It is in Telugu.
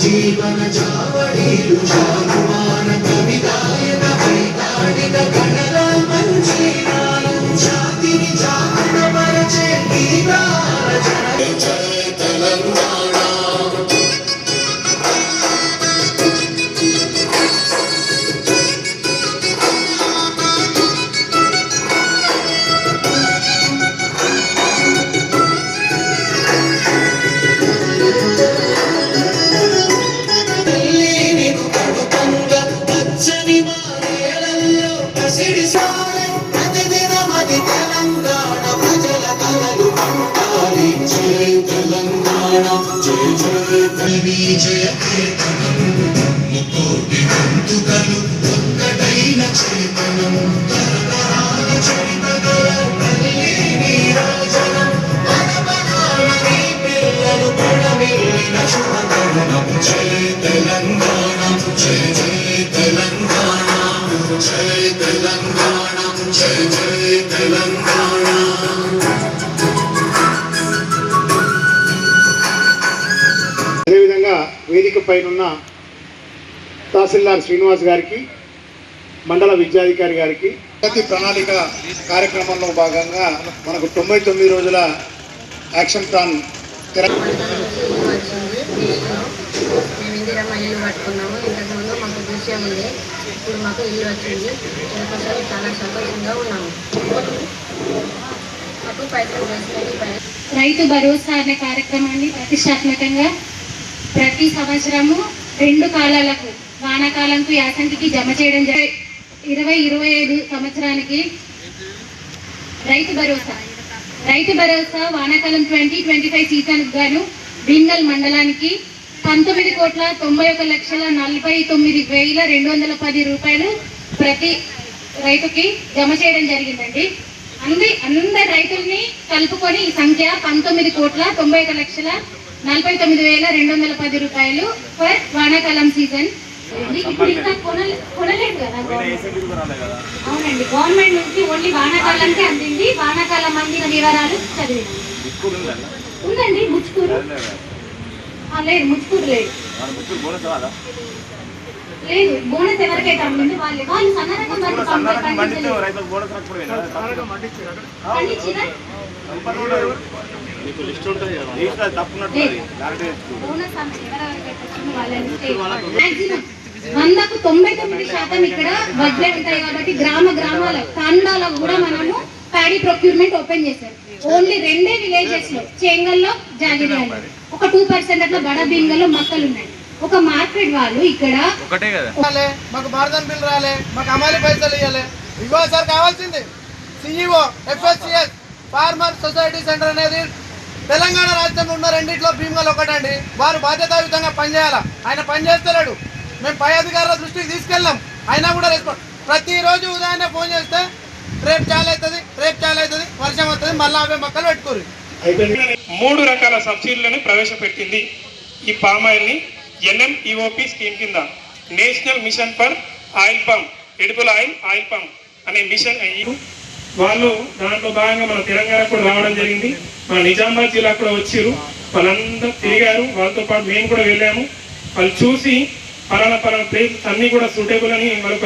జీవన జావడీలు జాగువాన కవిగాయన వైతాళిక గణల మంజీరాలు జాతిని జాగృత పరచే గీతాల జయ తెలంగాణ జయ కేతనం ముకోటి గొంతుకలు ఒక్కటైన చేతనం తరతరాల చరితగల తల్లి నీరాజనం మనమనాల నీ పిల్లలు పడమిల్లిన శుభతరుణం జయ తెలంగాణ జయ జయ తెలంగాణ జయ తెలంగాణ జయ జయ తెలంగాణ. వేదిక పైన తహసీల్దార్ శ్రీనివాస్ గారికి, మండల విద్యాధికారి గారికి ప్రతి ప్రణాళిక కార్యక్రమంలో భాగంగా మనకు 99 రోజుల యాక్షన్ ప్లాన్ ఇల్లు కట్టుకున్నాము. ఇంతకుముందు మాకు దృశ్యం ఉంది, ఇప్పుడు మాకు ఇల్లు వచ్చింది. అందుకోసం చాలా సంతోషంగా ఉన్నాము. రైతు భరోసా అనే కార్యక్రమాన్ని ప్రతిష్టాత్మకంగా ప్రతి సంవత్సరము 2 కాలాలకు వానాకాలంకు యాసంగికి జమ చేయడం 2025 సంవత్సరానికి రైతు భరోసా వానాకాలం 2025 సీజన్కు గాను భీమ్గల్ మండలానికి 19,91,49,210 రూపాయలు ప్రతి రైతుకి జమ చేయడం జరిగిందండి. అందరి రైతుల్ని కలుపుకొని ఈ సంఖ్య 19,91,49,210 రూపాయలు ఫర్ వానాకాలం సీజన్. ఇప్పుడు ఇంకా కొనలేదు కదా అవునండి. గవర్నమెంట్ నుంచి ఓన్లీ వానాకాలంకే అందింది. వానాకాలం అందిన వివరాలు చదివినాం. ఉందండి ముచ్చుకూరు లేదు, ముచ్చుకూరు లేదు, లేదు. బోనస్ ఎవరికైతే అందింది వాళ్ళు సన్నరకం వందకు 99% ఇక్కడ వడ్లే ఉంటాయి కాబట్టి గ్రామాల తండాలకు కూడా మనము ప్యాడీ ప్రొక్యూర్మెంట్ ఓపెన్ చేశారు. ఓన్లీ 2 విలేజెస్ లో, చేంగల్లో, జాగిరియాలో ఒక 2% అట్లా బడా భీమ్గల్లో మొక్కలు ఉన్నాయి. ఒక మార్కెట్ వాళ్ళు ఇక్కడ మాకు బార్దన్ బిల్ రాలే, మాకు అమలు పైసలు ఇవ్వాలి. ఇగో సార్ కావాల్సింది CEO FSCS farmer society centre అనేది తెలంగాణ రాష్ట్రంలో ఉన్న 2 భీమ్గల్ ఒకటండి. వారు బాధ్యతాయుతంగా పనిచేయాలా. ఆయన పనిచేస్తలేడు. మేము పై అధికారుల దృష్టికి తీసుకెళ్ళాం, అయినా కూడా రెస్పాన్స్. ప్రతిరోజు ఉదయాన్నే ఫోన్ చేస్తే రేపు చాలా అవుతుంది, వర్షం వస్తుంది, మళ్ళీ అవే మొక్కలు పెట్టుకోరు. 3 రకాల సబ్సిడీలను ప్రవేశపెట్టింది. ఈ పామాయిల్ని NMEOP స్కీమ్ కింద national mission for oil pump, edible oil pump అనే మిషన్ వాళ్ళు దాంట్లో భాగంగా మన తెలంగాణ కూడా రావడం జరిగింది. మన నిజామాబాద్ జిల్లా కూడా వచ్చారు. వాళ్ళందరూ తిరిగారు, వాళ్ళతో పాటు మేము కూడా వెళ్ళాము. వాళ్ళు చూసి పలానా ప్లేసెస్ అన్ని కూడా సూటబుల్ అని వాళ్ళ